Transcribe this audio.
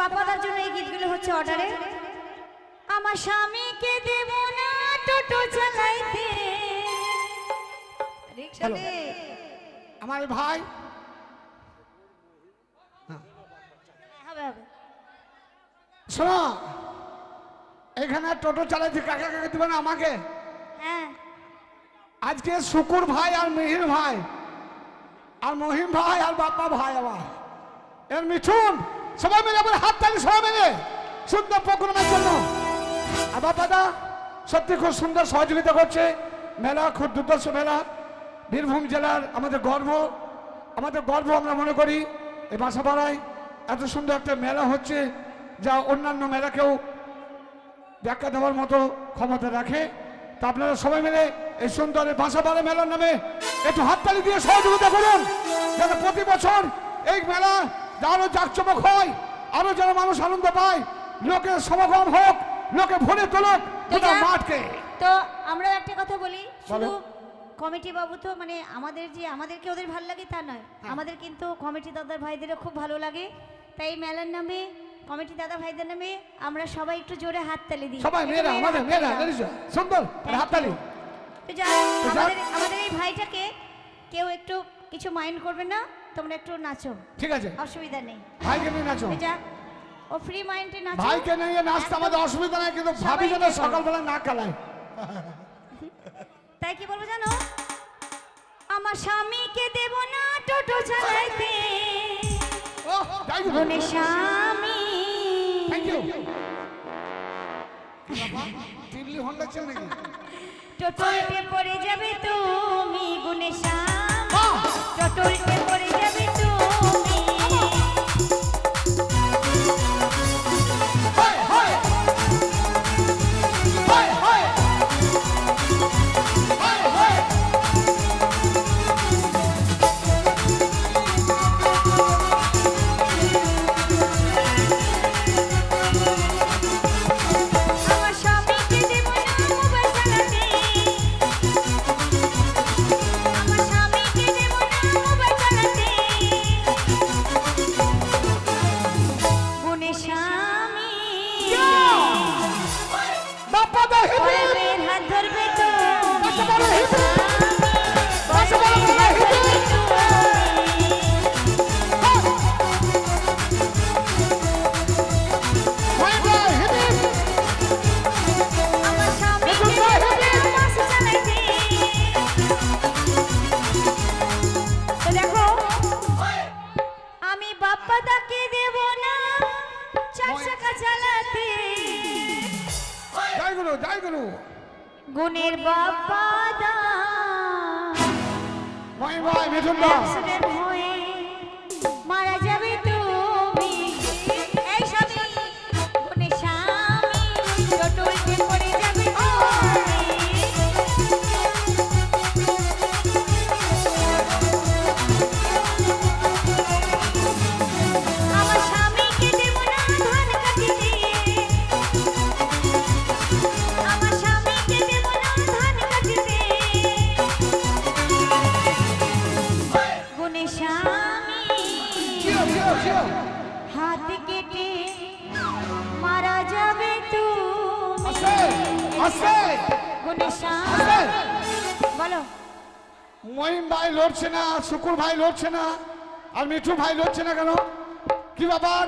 বাপাদার জন্য এই গীতগুলো হচ্ছে অর্ডারে। আমার স্বামীকে দেব না টোটো চালাইতে। আমার ভাই শোনো, এখানে টোটো চালাইতে কাকে কাকে দিবে না আমাকে? হ্যাঁ, আজকে শুকুর ভাই আর মিহির ভাই আর মহিম ভাই আর বাপ্পা ভাই আমার এর মিঠুন সবাই মিলে আমার হাত তালি সবাই মিলে সুন্দর প্রোগ্রামের জন্য। আর বাপ্পাদা সত্যি খুব সুন্দর সহযোগিতা করছে। মেলা খুব দুর্দর্শ মেলা, বীরভূম জেলার আমাদের গর্ব আমরা মনে করি। এই বাসাপাড়ায় এত সুন্দর একটা মেলা হচ্ছে যা অন্যান্য মেলাকেও ব্যাখ্যা দেওয়ার মতো ক্ষমতা রাখে। তা আপনারা সবাই মিলে এই সুন্দর বাসাপাড়া মেলার নামে একটু হাততালি দিয়ে সহযোগিতা করুন, যাতে প্রতি বছর এই মেলা আরো জাঁকজমক হয়, আরো যেন মানুষ আনন্দ পায়, লোকের সমাগম হোক, লোকে ভরে তোলক মাঠকে। তো আমরা একটা কথা বলি, শুধু কমিটি বাবু তো মানে আমাদেরকে ওদের ভালো লাগে তা নয়, আমাদের কিন্তু কমিটি দাদার ভাইদেরও খুব ভালো লাগে। তাই মেলার নামে কমিটি দাদা ভাইদের নামে আমরা সবাই একটু জোরে হাততালি দিই। সবাই মেয়েরা, আমাদের মেয়েরা সুন্দর হাততালি। আমাদের এই ভাইটাকে কেউ একটু কিছু মাইন্ড করবে না, তোমরা একটু নাচো, ঠিক আছে? অসুবিধা নেই, ভাইকে নিয়ে নাচো। ও ফ্রি মাইন্ডে নাচো, ভাইকে নিয়ে নাচতে আমাদের অসুবিধা নেই, কিন্তু ভাবি যেন সকালবেলা না কালায়। তাই কি বলবো জানো, আমার স্বামীকে দেব না টোটো চালাইতে। গুণে স্বামী, থ্যাংক ইউ। টিবলি হন্ডা চল নাকি? টোটোতে পড়ে যাবে তুমি, গুণে স্বামী টোটোতে পড়ে যাবে তুমি। গুণের বাবা দা অ্যাক্সিডেন্ট হয়ে মারা যাবে তুমি। এই স্বামী, গুণের স্বামী টোটোতে পড়ে যাবে আমার স্বামীকে দেব না ধান কাটিতে। আমার স্বামীকে দেব না ধান কাটিতে। গুণে স্বামী হাত কেটে মারা যাবে তুমি। গুণে স্বামী বলো। মহিম ভাই লড়ছে না, শুকুর ভাই লড়ছে না, আর মিঠু ভাই লড়ছে না কেন? কি ব্যাপার?